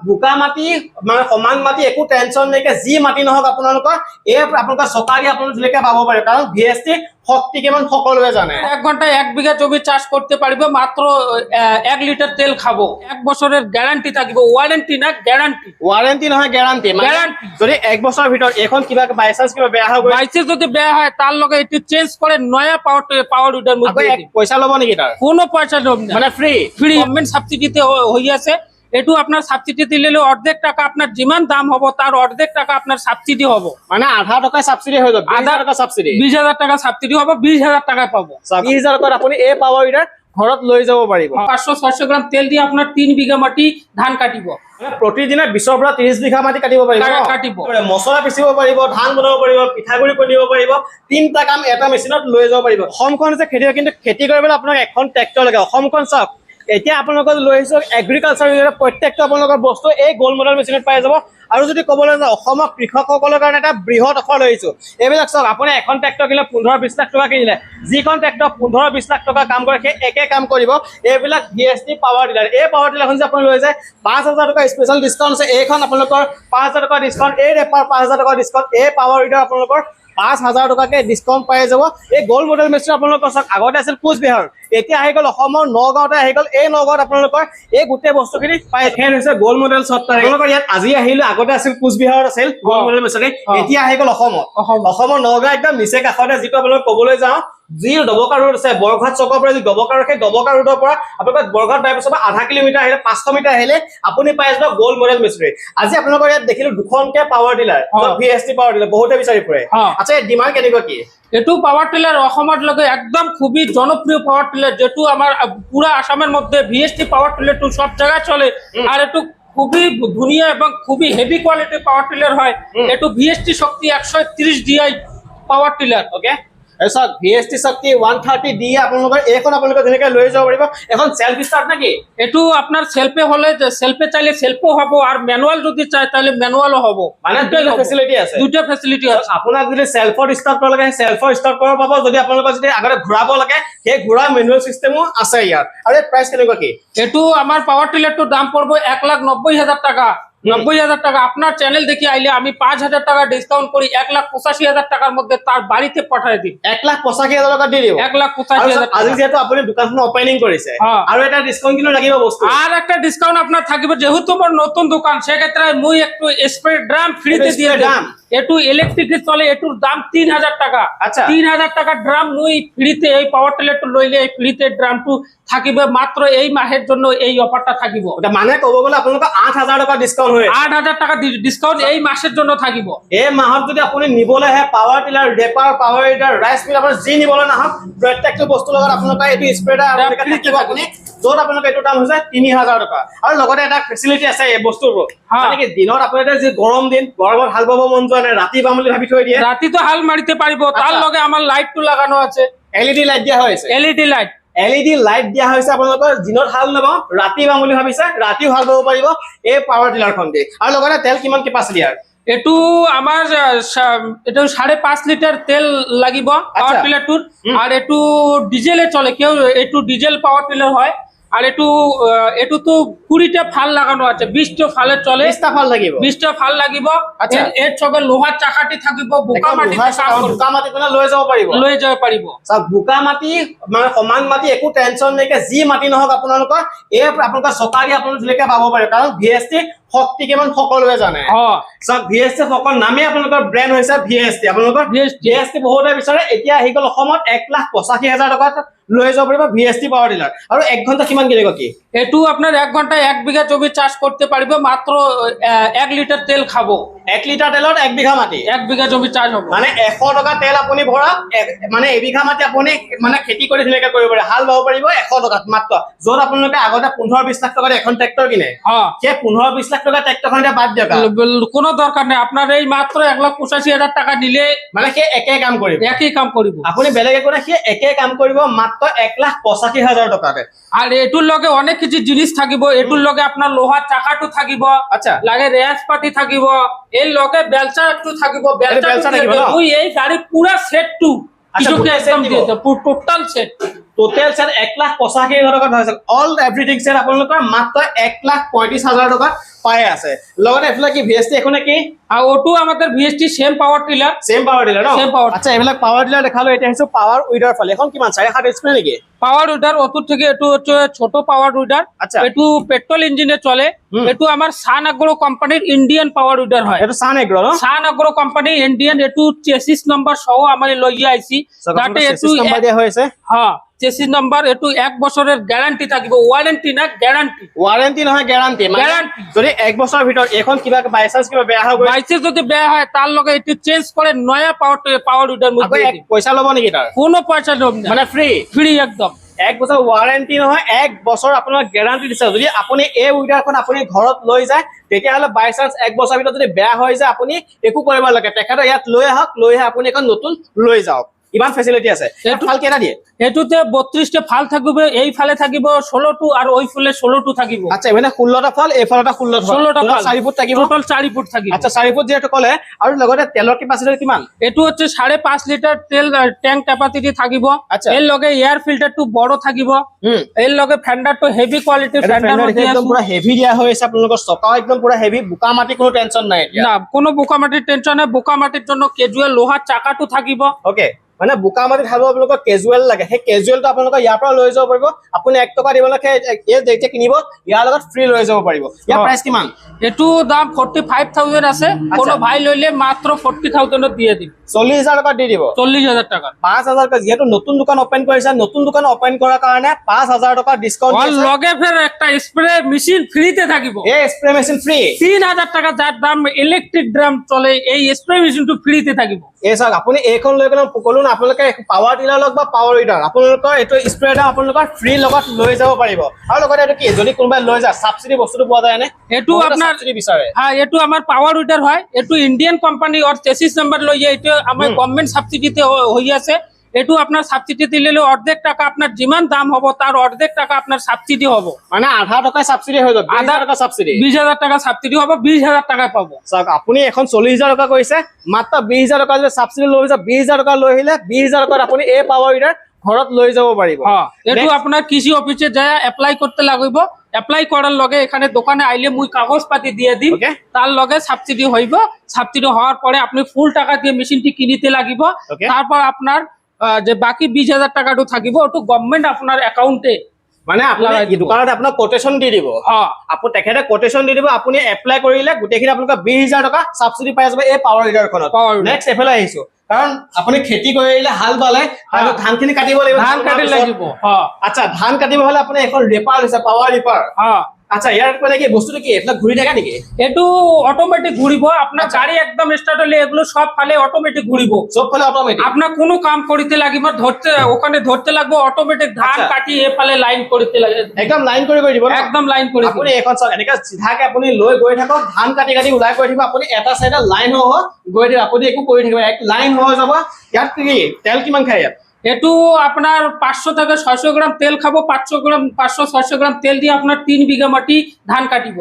বোকা মাটি মানে সমান মাটি একো টেনশন নাইকে যি মাটি নহওক আপোনালোকৰ এই আপোনালোকৰ চকাৰি আপোনালোক ধুনীয়াকে পাব পাৰে কাৰণ ভিএসটি শক্তি কিমান সকলোৱে জানে 1 ঘন্টায় 1 বিঘা জমি চাষ করতে পারবে মাত্র 1 লিটার তেল খাবো 1 বছরের গ্যারান্টি থাকবে ওয়ারেন্টি না গ্যারান্টি ওয়ারেন্টি নহয় গ্যারান্টি Guarantee। যদি 1 বছৰৰ ভিতৰত এখন কিবা বাইচান্স কিবা বেয়া হৈ গ'ল বাইসে যদি বেয়া হয় তার লগে এটি চেঞ্জ করে নয়া পাওয়ার উইডার আকৌ মধ্যে এক পইচা ল'ব নেকি তাৰ কোনো পয়সা নেব না মানে ফ্ৰী ফ্রি গভর্নমেন্ট সাবসিডিতে হই আছে এটু আপনার সাবসিডি দিলে অর্ধেক টাকা আপনার যিমান দাম হবো তার অর্ধেক টাকা আপনার সাবসিডি হবো মানে আধা টকা সাবসিডি হৈ যাব 20,000 টকা সাবসিডি 20,000 টাকা সাবসিডি হবো 20,000 টাকা পাবো 20,000 টকাত আপুনি এই পাৱাৰ উইডাৰ ঘৰত লৈ যাব পাৰিব 500-600 গ্ৰাম তেল দিয়ে আপনাৰ 3 বিঘা মাটি ধান কাটিব মানে প্ৰতিদিনে 20 পৰা 30 বিঘা মাটি কাটিব পাৰিব কাটিব মছলা পিচিব পাৰিব ধান বনাব পাৰিব পিঠাগুৰি খুন্দিব পাৰিব তিনটা কাম এটা মেচিনত লৈ যাব পাৰিব অসমখন যে খেতি কিন্তু খেতি কৰিবলৈ আপোনাক এখন ট্ৰেক্টৰ লাগে অসমখন চাওক এতিয়া আপোনালোকৰ লৈ আহিছো এগ্ৰিকালচাৰ প্ৰত্যেকটো আপোনালোকৰ বস্তু এই গোল্ড মডেল মেচিনত পাই যাব আৰু যদি ক'বলৈ যাওঁ অসমৰ কৃষকসকলৰ কাৰণে এটা বৃহৎ অফাৰ লৈ আহিছো এইবিলাক চাওক আপুনি এখন ট্ৰেক্টৰ কিনিলে 15-20 লাখ টকা কিনিলে যিখন ট্ৰেক্টৰ 15-20 লাখ টকা কাম কৰে সেই একে কাম কৰিব এইবিলাক ভিএসটি পাৱাৰ ডিলাৰ এই পাৱাৰ ডিলাৰখন যে আপুনি লৈ যায় 5,000 টকা স্পেশাল ডিসকাউন্ট আছে এইখন আপোনালোকৰ 5,000 টকা ডিসকাউন্ট এই ৰেপাৰ 5,000 টকা ডিসকাউন্ট এই পাৱাৰ ডিলাৰ আপোনালোকৰ 5,000 টকাকে ডিসকাউন্ট পাই যাব এই গোল্ড মডেল মেচিন আপোনালোকৰ চাওক আগতে আছিল কোচবিহাৰ এতিয়া আহি গ'ল অসমৰ নগাঁৱতে আহি গ'ল এই নগাঁৱত আপোনালোকৰ এই গোটেই বস্তুখিনি পাই ফেন হৈছে গোল্ড মডেল সফটৱেৰ আপোনালোকৰ ইয়াত আজি আহিলে আগতে আছিল কোচবিহাৰত আছিল গোল্ড মডেল মেচিন এতিয়া আহি গ'ল অসমৰ নগাঁও একদম নিচে কাষতে যিটো আপোনালোক ক'বলৈ যাওঁ যি ডবকা ৰোড আছে বৰঘাট চকৰ পৰা যি ডবকা ৰোড সেই ডবকা ৰোডৰ পৰা আপোনালোকৰ বৰঘাট বাইপাছৰ পৰা আধা কিলোমিটাৰ আহিলে 500 মিটাৰ আহিলে আপুনি পাই যাব গোল্ড মডেল মেচিন আজি আপোনালোকৰ ইয়াত দেখিলো দুখনকে power tiller VST power tiller বহুতে বিচাৰি ফুৰে আচ্ছা ডিমান্ড কেনেকুৱা কি এটু পাওয়াৰ টিলাৰ অসমৰ লগে একদম খুবই জনপ্রিয় পাওয়ার টিলার যেটু আমার পুরা আসামের মধ্যে ভিএসটি পাওয়ার টিলার টু সব জায়গায় চলে আর একটু খুবই ধুনিয়া এবং খুবই হেভি কোয়ালিটির পাওয়ার টিলার হয় একটু ভিএসটি শক্তি 130 ডিআই পাওয়ার টিলার ওকে এসা ভিএসটি শক্তি 130 ডি আপোনালোকৰ এখন আপোনালোকে ধুনীয়াকৈ লৈ যাব পাৰিব এখন সেলফ স্টার্ট নাকি এটু আপনার সেলফে হলে সেলফে চাইলে সেলফও হবো আর ম্যানুয়াল যদি চাই তাহলে ম্যানুয়ালও হবো মানে দুটা ফেসিলিটি আছে দুটা ফেসিলিটি আছে আপোনাক যদি সেলফৰ স্টাৰ্ট কৰিব লাগে সেলফৰ স্টাৰ্ট কৰিব পাব যদি আপোনালোকৰ যদি আগতে ঘূৰাব লাগে সেই ঘূৰা ম্যানুয়াল সিস্টেমও আছে ইয়াত আৰু প্ৰাইস কেনেকুৱা কি এটু আমার পাওয়ার টিলারটোর দাম পড়বো 1,90,000 টাকা 90,000 টাকা আপনার চ্যানেল দেখে আইলে আমি 5,000 টাকা ডিসকাউন্ট করি 1,85,000 টাকার মধ্যে তার বাড়িতে পাঠাই দিই 1,85,000 টাকা দি দিব 1,85,000 আজি যেহেতু আপুনি দোকানখন ওপেনিং কৰিছে আৰু এটা ডিসকাউন্ট কিন্তু লাগিব বস্তু আর একটা ডিসকাউন্ট আপনার থাকবে যেহেতু মোর নতুন দোকান সেক্ষেত্রে মুই একটু স্প্রে ড্রাম ফ্রিতে দিয়ে দিলাম এটু ইলেকট্রিক চলে এটুর দাম 3,000 টাকা আচ্ছা 3,000 টাকা ড্রাম মুই ফ্রিতে এই পাওয়ার টিলারটো লইলে এই ফ্রিতে ড্রামটো থাকিবে মাত্র এই মাসের জন্য এই অফারটা থাকিব এটা মানে ক'ব গ'লে আপোনালোকৰ 8,000 টাকা ডিসকাউন্ট হয় 8,000 টাকা ডিসকাউন্ট এই মাসের জন্য থাকিব এই মাহত যদি আপুনি নিবলৈ আহে পাৱাৰ টিলাৰ ডেপাৰ পাৱাৰ টিলাৰ ৰাইস মিল আপুনি যি নিবলৈ নাহক প্ৰত্যেকটো বস্তু লগত আপোনালোকৰ এইটো স্প্ৰেডাৰ আপোনালোকে থাকিব আপুনি য'ত আপোনালোকৰ এইটো দাম হৈছে 3,000 টকা আৰু লগতে এটা ফেসিলিটি আছে এই বস্তুবোৰ মানে কি দিনত আপোনালোকে যে গৰম দিন গৰমত হাল বাব মন যোৱা নাই ৰাতি বাম বুলি ভাবি থৈ দিয়ে রাতি তো হাল মারিতে পারিব তার লগে আমার লাইটটো লাগানো আছে এলইডি লাইট দিয়া হৈছে এলইডি লাইট এলইডি লাইট দিয়া হৈছে আপোনালোকৰ দিনত হাল নাব ৰাতি বাম বুলি ভাবিছে ৰাতিও হাল বাব পাৰিব এই পাৱাৰ টিলাৰখন দি আৰু লগতে তেল কিমান কেপাচিটি আৰু এটু আমার এটা 5.5 লিটার তেল লাগিব পাওয়ার টিলারটোর আর এটু ডিজেলে চলে কেউ এটু ডিজেল পাওয়ার টিলার হয় আর এটু তো 20টা ফাল লাগানো আছে 20টা ফালে চলে 20টা ফাল লাগিব 20টা ফাল লাগিব আচ্ছা এর সঙ্গে লোহার চাকাটি থাকিব বোকা মাটি বোকা মাটি কোনে লৈ যাব পাৰিব সব বোকা মাটি মানে সমান মাটি একো টেনশন নাইকে যি মাটি নহওক আপোনালোকৰ এই আপোনালোকৰ চকাৰি আপোনালোক ধুনীয়াকৈ পাব পাৰে কাৰণ ভিএসটি শক্তি কিমান সকলোৱে জানে সব ভিএসটি সকল নামে আপোনালোকৰ ব্ৰ্যান্ড হৈছে ভিএসটি আপোনালোকৰ ভিএসটি বহুতে বিচাৰে এতিয়া আহি গ'ল অসমত 1,85,000 টকাত লৈ যাব পাৰিব ভিএসটি পাৱাৰ ডিলাৰ আৰু 1 ঘন্টা কিমান কেনেকুৱা কি এটু আপনাৰ 1 ঘন্টায় 1 বিঘা জমি চাষ কৰতে পাৰবে মাত্ৰ 1 লিটাৰ তেল খাবো 1 লিটাৰ তেলত 1 বিঘা মাটি 1 বিঘা জমি চাষ হবে মানে 100 টকা তেল আপুনি ভৰা মানে এবিঘা মাটি আপুনি মানে খেতি কৰি ধুনীয়াকৈ কৰিব পাৰে হাল বাব পাৰিব 100 টকাত মাত্ৰ য'ত আপোনালোকে আগতে 15-20 লাখ টকাত এখন ট্ৰেক্টৰ কিনে সেই 15-20 লাখ টকা ট্ৰেক্টৰখন এতিয়া বাদ দিয়ক কোনো দৰকাৰ নেই আপনাৰ এই মাত্ৰ 1,85,000 টাকা নিলে মানে সেই একে কাম কৰিব একই কাম কৰিব আপুনি বেলেগ একো নাই সেই একে কাম কৰিব মাত্ৰ 1,85,000 টকাতে আর এটুর লগে অনেক কিছু জিনিস থাকিব এটুর লগে আপনার লোহার চাকাটো থাকিব আচ্ছা লাগে রেয়াজ পাতি থাকিব এর লগে বেলচা একটু থাকিব বেলচা থাকিব ওই এই গাড়ি পুরা সেট টু কিছুকে একদম দিয়ে টোটাল সেট টোটেল সেট 1,85,000 টকাত হৈছে অল এভৰিথিং সেট আপোনালোকৰ মাত্ৰ 1,35,000 টকাত পাই আছে লগতে এফালে কি ভিএসটি এখনে কি আর ওটু আমাদের VST same power tiller same power tiller ন Same power আচ্ছা এইবিলাক পাৱাৰ ডিলাৰ দেখালো এতিয়া আহিছো পাৱাৰ উইডাৰ ফালে এখন কিমান 7.5 এচপি নেকি পাওয়ার উইডার ওটুর থেকে এটু হচ্ছে ছোট পাওয়ার উইডার আচ্ছা। এটু পেট্রোল ইঞ্জিনে চলে এটু আমার সান আগ্রো কোম্পানির ইন্ডিয়ান পাওয়ার উইডার হয় এইটো সান এগ্ৰ ন সান আগ্ৰো কোম্পানি ইন্ডিয়ান এটু চেসিস নম্বৰ সহ আমি লইয়া আইছি যাতে এটু নাম্বাৰ দিয়া হৈছে হ্যাঁ চেসিস নম্বৰ এটু 1 বছৰেৰ গ্যাৰান্টি থাকিব ওয়াৰেন্টি না গ্যাৰান্টি ওয়াৰেন্টি নহয় গ্যাৰান্টি Guarantee। যদি 1 বছৰৰ ভিতৰত এখন কিবা বাই চান্স কিবা বেয়া হৈ গৈ বাইসে যদি বেয়া হয় তার লগে এটু চেঞ্জ করে নয়া পাওয়ার উইডার আকৌ মধ্যে এক পইচা ল'ব নেকি তাৰ কোনো পয়সা লব না মানে ফ্ৰী ফ্ৰি একদম 1 বছৰ ওয়াৰেন্টি নহয় 1 বছৰ আপোনাৰ গ্যাৰান্টি দিছে যদি আপুনি এই উইডাৰখন আপুনি ঘৰত লৈ যায় তেতিয়াহ'লে বাই চান্স 1 বছৰৰ ভিতৰত যদি বেয়া হৈ যায় আপুনি একো কৰিব নালাগে তেখেতে ইয়াত লৈ আহক লৈ আহি আপুনি এখন নতুন লৈ যাওক ইমান ফেসিলিটি আছে ভাল কেটা দিয়ে এটুতে 32টা ফাল থাকিব এই ফালে থাকিব 16টু আর ওই ফুলে 16টু থাকিব আচ্ছা এখানে 16টা ফাল এই ফালটা 16টা 16টা ফাল 4 ফুট থাকিব টোটাল 4 ফুট থাকিব আচ্ছা 4 ফুট যেটা কলে আৰু লগতে তেলৰ কেপাসিটি কিমান এটু হচ্ছে 5.5 লিটার তেল ট্যাঙ্ক ক্যাপাসিটি থাকিব আচ্ছা। এর লগে এয়ার ফিল্টার টু বড় থাকিব এর লগে ফ্যান্ডার টু হেভি কোয়ালিটির ফ্যান্ডার একদম পুরা হেভি দিয়া হৈছে আপোনালোকৰ চকাও একদম পুরা হেভি বুকা মাটি কোনো টেনশন নাই এতিয়া না কোনো বোকামাটির টেনশন নাই বোকামাটির জন্য কেজুয়াল লোহার চাকাটু থাকিব ওকে মানে বুকা মাটি খাব আপোনালোকৰ কেজুৱেল লাগে সেই কেজুৱেলটো আপোনালোকৰ ইয়াৰ পৰা লৈ যাব পাৰিব আপুনি 1 টকা দিব লাগে এই যেটা কিনিব ইয়াৰ লগত ফ্ৰী লৈ যাব পাৰিব ইয়াৰ প্ৰাইস কিমান এটু দাম 45000 আছে কোনো ভাই লইলে মাত্র 40000 দিয়ে দিম 40000 টকা দি দিব 40000 টাকা 5000 টকা যেহেতু নতুন দোকান ওপেন কৰিছে নতুন দোকান ওপেন কৰাৰ কাৰণে 5000 টকা ডিসকাউন্ট আর দিছে লগে ফের একটা স্প্রে মেশিন ফ্রিতে থাকিব এই স্প্রে মেশিন ফ্রি 3000 টাকা যার দাম ইলেকট্রিক ড্রাম চলে এই স্প্রে মেশিনটো ফ্রিতে থাকিব এই চাওক আপুনি এইখন লৈ গ'লে ক'লো না আপোনালোকে পাৱাৰ টিলাৰ লওক বা পাৱাৰ উইডাৰ আপোনালোকৰ এইটো স্প্ৰে এটা আপোনালোকৰ ফ্ৰী লগত লৈ যাব পাৰিব আৰু লগতে এইটো কি যদি কোনোবাই লৈ যায় সাবসিডি বস্তুটো পোৱা যায় নে এটু আপনাৰ সাবসিডি বিচাৰে হ্যাঁ এটু আমার পাওয়ার উইডার হয় এটু ইন্ডিয়ান কোম্পানি আর চেসিস নাম্বার লইয়া এটা আমার গভর্নমেন্ট সাবসিডিতে হইয়াছে এটু আপনার সাবসিডি দিলে অর্ধেক টাকা আপনার জিমান দাম হবো তার অর্ধেক টাকা আপনার সাবসিডি হবো মানে আধা টকা সাবসিডি হৈ যাব আধা টকা সাবসিডি 20000 টাকা সাবসিডি হবো 20000 টাকা পাবো চাওক আপুনি এখন 40000 টকা কৈছে মাত্ৰ 20000 টকা যদি সাবসিডি লৈ যায় 20000 টকা লৈ আহিলে 20000 টকাত আপুনি এই পাৱাৰ উইডাৰ ঘৰত লৈ যাব পাৰিব হ্যাঁ এটু আপনার কৃষি অফিসে যায় এপ্লাই করতে লাগিব এপ্লাই করার লগে এখানে দোকানে আইলে মুই কাগজ পাতি দিয়ে দিম Okay. তার লগে সাবসিডি হইব সাবসিডি হওয়ার পরে আপনি ফুল টাকা দিয়ে মেশিনটি কিনিতে লাগিব Okay. তারপর আপনার যে বাকি 20000 টাকাটো থাকিব ওটু গভর্নমেন্ট আপনার অ্যাকাউন্টে মানে আপুনি লগাই দিব। দোকানত আপোনাক কোটেশন দি দিব হ্যাঁ আপুনি তেখেতে কোটেশন দি দিব আপুনি এপ্লাই কৰিলে গোটেইখিনি আপোনাক 20000 টকা সাবসিডি পাই যাব এই পাৱাৰ উইডাৰখনত Power Wheeler। নেক্সট এফালে আহিছো কাৰণ আপুনি খেতি কৰিলে হাল বালে আৰু ধানখিনি কাটিব লাগিব ধান কাটি লাগিব হ্যাঁ আচ্ছা ধান কাটিব হলে আপুনি এখন ৰেপাৰ লৈছে পাৱাৰ ৰিপাৰ হ্যাঁ আচ্ছা ইয়াৰ মানে কি বস্তুটো কি এটা ঘূৰি থাকে নেকি এটু অটোমেটিক ঘুরিব আপনার গাড়ি একদম স্টার্ট হলে এগুলো সব ফালে অটোমেটিক ঘুরিব সব ফলে অটোমেটিক আপনার কোনো কাম করিতে লাগিব ধরতে ওখানে ধরতে লাগবে অটোমেটিক ধান আচ্ছা। কাটি এ ফালে লাইন করিতে লাগে একদম লাইন কৰি দিব ন? একদম লাইন করে আপুনি এখন চাওক এনেকা চিধাকে আপুনি লৈ গৈ থাকক ধান কাটি কাটি ওলাই গৈ থাকিব আপুনি এটা সাইডে লাইন হ'ব গৈ থাকিব আপুনি একো কৰি থাকিব এক লাইন হৈ যাব ইয়াত কি তেল কিমান খায় ইয়াত এটু আপনার 500 থেকে 600 গ্রাম তেল খাবো 500 গ্রাম তেল দিয়ে আপনার 3 বিঘা মাটি ধান কাটিব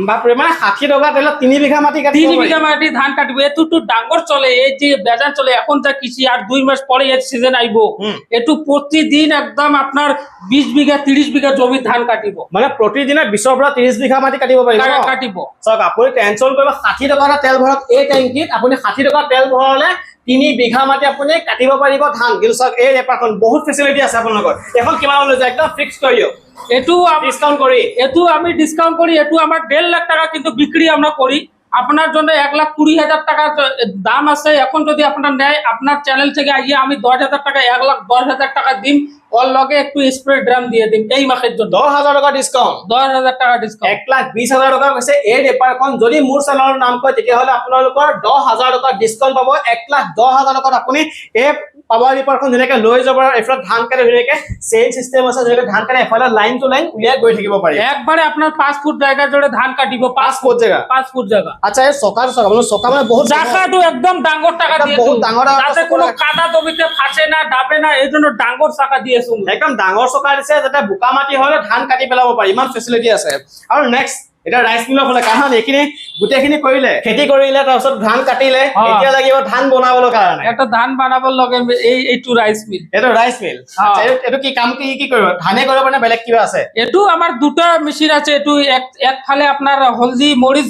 বাপৰে মানে 60 টকা তেলত 3 বিঘা মাটি কাটিব 3 বিঘা মাটি ধান কাটিব এটু ডাঙ্গর চলে এই যে বেজান চলে এখন যা কৃষি আর 2 মাস পরে এর সিজন আইবো এটু প্রতিদিন একদম আপনার 20 বিঘা 30 বিঘা জমি ধান কাটিব মানে প্ৰতিদিনে 20 পৰা 30 বিঘা মাটি কাটিব পাৰিব ন? কাটিব চাওক আপুনি টেনচন কৰিব 60 টকা এটা তেল ভৰক এই টেংকিত আপুনি 60 টকা তেল ভৰালে 3 বিঘা মাটি আপুনি কাটিব পাৰিব ধান কিন্তু চাওক এই ৰেপাৰখন বহুত ফেচিলিটি আছে আপোনালোকৰ এখন কিমান লৈ যায় একদম ফিক্স কৰি দিয়ক এটু ডিসকাউন্ট কৰি এটু আমি ডিসকাউন্ট করি এটু আমার 1.5 লাখ টাকা কিন্তু বিক্রি আমরা করি আপনার জন্য 1,20,000 টাকা দাম আছে এখন যদি আপনার নেয় আপনার চ্যানেল থেকে আইয়ে আমি 10,000 টাকা 1,10,000 টাকা দিম ওর লগে একটু স্প্রে ড্রাম দিয়ে দিম এই মাসের জন্য 10,000 টকা ডিসকাউন্ট 10,000 টাকা ডিসকাউন্ট 1,20,000 টকা কৈছে এই ৰেপাৰখন যদি মোৰ চেনেলৰ নাম কয় তেতিয়াহ'লে আপোনালোকৰ 10,000 টকা ডিসকাউন্ট পাব 1,10,000 টকাত আপুনি এই পাৱাৰ ৰিপাৰখন ধুনীয়াকে লৈ যাব আৰু এফালে ধান কাটি ধুনীয়াকে চেইন সিস্টেম আছে ধুনীয়াকে ধান কাটি এফালে লাইন টু লাইন উলিয়াই গৈ থাকিব পাৰি একবারে আপনার 5 ফুট জায়গা জুড়ে ধান কাটিব 5 ফুট জায়গা 5 ফুট জায়গা আচ্ছা এই চকা মানে চকা মানে বহুত জায়গাটো একদম ডাঙ্গর টাকা একদম দিয়ে বহুত ডাঙৰ ডাঙৰ যাতে কোনো কাদা জমিতে ফাঁসে না ডাবে না এই জন্য ডাঙ্গর চাকা দিয়েছো একদম ডাঙৰ চকা দিছে যাতে বোকা মাটি হলে ধান কাটি পেলাব পাৰি ইমান ফেচিলিটি আছে আৰু নেক্সট এটা ৰাইচ মিলৰ ফালে কাৰণ এইখিনি গোটেইখিনি কৰিলে খেতি কৰিলে তাৰপিছত ধান কাটিলে এতিয়া লাগিব ধান বনাবলৈ কাৰণে এটা ধান বানাবৰ লগে এইটো ৰাইচ মিল এইটো ৰাইচ মিল এইটো কি কাম কি কৰিব ধানে কৰিব মানে বেলেগ কিবা আছে এইটো আমাৰ দুটা মেচিন আছে এইটো একফালে আপোনাৰ হলদি মৰিচ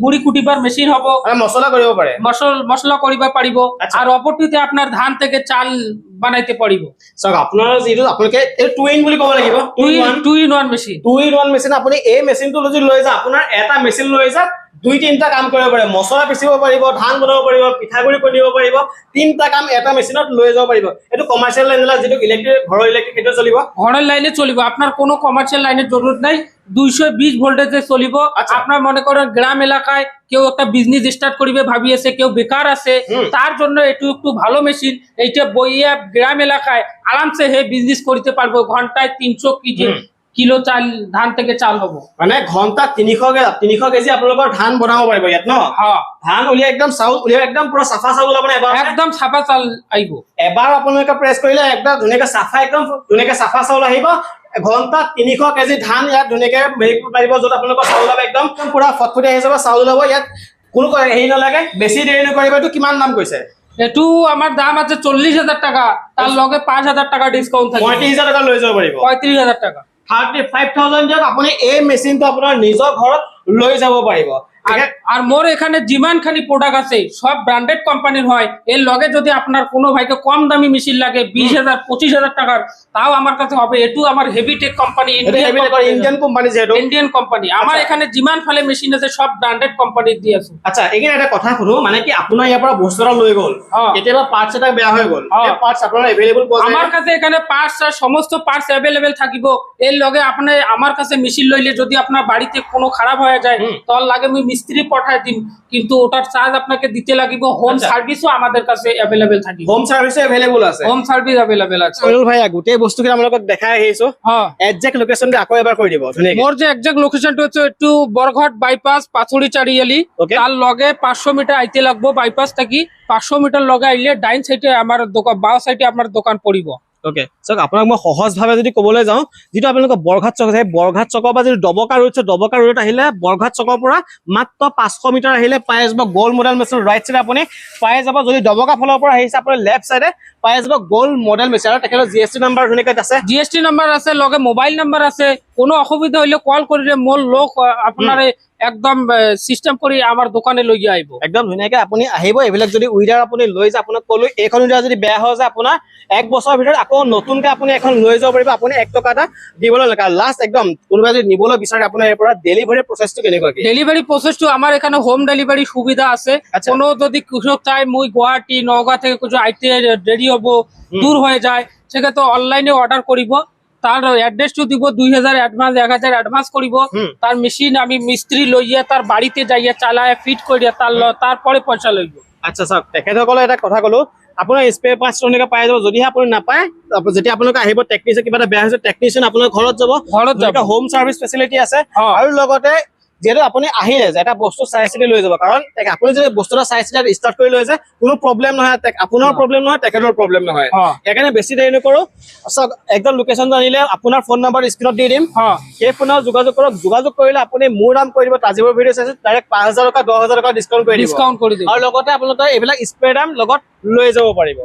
গুড়ি কুটিবাৰ মেচিন হ'ব মছলা কৰিব পাৰে মছলা কৰিব পাৰিব আৰু অপৰটোতে আপোনাৰ ধান থেকে চাল বানাইতে পাৰিব চাওক আপোনাৰ যিটো আপোনালোকে এই 2 in বুলি ক'ব লাগিব 2 in 1 মেচিন 2 in 1 মেচিন আপুনি এই মেচিনটো যদি লৈ যায় আপোনাৰ এটা মেচিন লৈ যায় 2-3টা কাম কৰিব পাৰে মছলা পিচিব পাৰিব ধান বনাব পাৰিব পিঠাগুৰি খুন্দিব পাৰিব 3টা কাম এটা মেচিনত লৈ যাব পাৰিব এটো কমাৰ্চিয়েল লাইনলা যেটো ইলেক্ট্ৰিক ঘৰৰ ইলেক্ট্ৰিক হেটো চলিব ঘৰৰ লাইনে চলিব আপনার কোনো কমার্শিয়াল লাইনের জরুরত নাই 220 ভোল্টেজে চলিব আপনার মনে করেন গ্রাম এলাকায় কেউ একটা বিজনেস স্টার্ট করিবে ভাবি আছে কেউ বেকার আছে তার জন্য এটু একটু ভালো মেশিন এইটা বইয়া গ্রাম এলাকায় আরামসে হে বিজনেস করতে পারবো ঘন্টায় 300 কিলো চাল ধান থেকে চাল হব মানে ঘন্টা 300 কেজি আপোনালোকৰ ধান বনাব পাৰিব ইয়াত ন হ্যাঁ ধান উলিয়াই একদম চাউল উলিয়াই একদম পুৰা সাফা চাউল আপুনি এবাৰ একদম সাফা চাল আইব এবাৰ আপোনালোকে প্ৰেছ কৰিলে একদম ধুনীয়াকে সাফা চাউল আহিব ঘন্টা 300 কেজি ধান ইয়াত ধুনীয়াকে মেৰিব পাৰিব যত আপোনালোকৰ চাউল হ'ব একদম পুৰা ফটফটি আহি যাব চাউল হ'ব ইয়াত কোনো হেৰি নালাগে বেছি দেৰি নকৰিব এইটো কিমান দাম কৈছে এটু আমার দাম আছে 40000 টাকা তার লগে 5000 টাকা ডিসকাউন্ট থাকে 35000 টাকা লৈ যাব পাৰিব 35000 টাকা 35000 দিয়ক আপুনি এই মেচিনটো আপোনাৰ নিজৰ ঘৰত লৈ যাব পাৰিব আর মোর এখানে জিমানখানি প্রোডাক্ট আছে সব ব্র্যান্ডেড কোম্পানির হয় এর লগে যদি আপনার কোনো ভাইকে কম দামি মেশিন লাগে 20000 25000 টাকার তাও আমার কাছে হবে এটু আমার হেভিটেক কোম্পানি ইন্ডিয়ান কোম্পানি যেটো ইন্ডিয়ান কোম্পানি আমার এখানে জিমান ফালে মেশিন আছে সব ব্র্যান্ডেড কোম্পানি দি আছে আচ্ছা এখানে একটা কথা শুনো মানে কি আপোনাৰ ইয়াৰ পৰা বস্তুটা লৈ গল কেতিয়াবা পাৰ্টস এটা বেয়া হৈ গল এই পাৰ্টস আপোনাৰ अवेलेबल পোৱা যায় আমার কাছে এখানে পার্টস সমস্ত পার্টস अवेलेबल থাকিব এর লগে আপনি আমার কাছে মেশিন লইলে যদি আপনার বাড়িতে কোনো খারাপ হয়ে যায় তখন লাগে আমি মিস্ত্রি পাঠাই দিন কিন্তু ওটার চার্জ আপনাকে দিতে লাগিব হোম সার্ভিসও আমাদের কাছে अवेलेबल থাকে হোম সার্ভিসও अवेलेबल আছে হোম সার্ভিস अवेलेबल আছে অনিল ভাই গোটেই বস্তুকে আপোনালোকক দেখাই আহিছো হ্যাঁ এক্সাক্ট লোকেশনটো আকৌ এবাৰ কৈ দিব ধুনীয়াকৈ মোর যে এক্সাক্ট লোকেশনটা হচ্ছে একটু বরঘাট বাইপাস পাথুরি চারিয়ালি তার লগে 500 মিটার আইতে লাগবো বাইপাস থাকি 500 মিটার লগে আইলে ডাইন সাইডে আমার দোকান বাও সাইডে আপনার দোকান পড়িব ওকে সক আপোনাক মই সহজ ভাবে যদি কবলৈ যাও যেটো আপোনালোকৰ বৰঘাট চক আছে বৰঘাট চকৰ পৰা যদি ডবকা ৰোড আহিলে বৰঘাট চকৰ পৰা মাত্ৰ 500 মিটাৰ আহিলে পাই যাব gold model machine right side আপুনি পাই যাব যদি ডবকা ফলৰ পৰা আহিছে আপুনি লেফট সাইডে পাই যাব গোল্ড মডেল মেচিন আৰু তেখেতৰ জিএসটি নাম্বাৰ ধুনীয়াকৈ আছে জিএসটি নাম্বার আছে লগে মোবাইল নাম্বার আছে কোনো অসুবিধা হইলে কল করিলে মোর লোক আপনার একদম সিস্টেম কৰি আমাৰ দোকানে লৈ আইব একদম ধুনীয়াকৈ আপুনি আহিব এবিলাক যদি উইডাৰ আপুনি লৈ যায় আপোনাক কলো এইখন উইডাৰ যদি বেয়া হৈ যায় আপোনাৰ 1 বছৰৰ ভিতৰত আকৌ নতুনকৈ আপুনি এখন লৈ যাব পাৰিব আপুনি 1 টকা এটা দিবলৈ লাগে লাষ্ট একদম কোনোবা যদি নিবলৈ বিচাৰে আপোনাৰ ইয়াৰ পৰা ডেলিভাৰী প্ৰচেছটো কেনেকুৱা কি ডেলিভারি প্রসেসটো আমার এখানে হোম ডেলিভারি সুবিধা আছে কোনো যদি কৃষক চাই মুই গুয়াহাটি নওগাঁ থেকে কিছু আইতে দেরি হব দূর হয়ে যায় সেক্ষেত্রে অনলাইনে অর্ডার করিব তার অ্যাড্রেসটো দিব 2000 অ্যাডভান্স 1000 অ্যাডভান্স করিব তার মেশিন আমি মিস্ত্রি লইয়া তার বাড়িতে যাইয়া চালায় ফিট করিয়া তারপরে পয়সা লইব আচ্ছা স্যার তেখেতসকলে এটা কথা কলো আপোনাৰ স্পেয়াৰ পাৰ্টছ তেনেকৈ পাই যাব যদিহে আপুনি নাপায় যেতিয়া আপোনালোকে আহিব টেকনিচিয়ান কিবা এটা বেয়া হৈছে টেকনিচিয়ান আপোনাৰ ঘৰত যাব হোম সাৰ্ভিস ফেচিলিটি আছে আৰু লগতে যেটো আপুনি আহিলে এটা বস্তু চাই চিতি লৈ যাব কাৰণ আপুনি যদি বস্তুটা চাই চিতি ষ্টাৰ্ট কৰি লৈ যায় কোনো প্ৰব্লেম নহয় আপোনাৰ প্ৰব্লেম নহয় তেখেতৰ প্ৰব্লেম নহয় সেইকাৰণে বেছি দেৰি নকৰো একদম লোকেশন জানিলে আপোনাৰ ফোন নম্বৰ স্ক্ৰীনত দি দিম সেই ফোনত যোগাযোগ কৰক যোগাযোগ কৰিলে আপুনি মোৰ নাম কৈ দিব তাজিবৰ ভিডিঅ' চাইছে ডাইৰেক্ট 5000 টকা 10000 টকা ডিসকাউন্ট কৰি দিব আৰু লগতে আপোনালোকে এইবিলাক স্প্ৰে দাম লগত লৈ যাব পাৰিব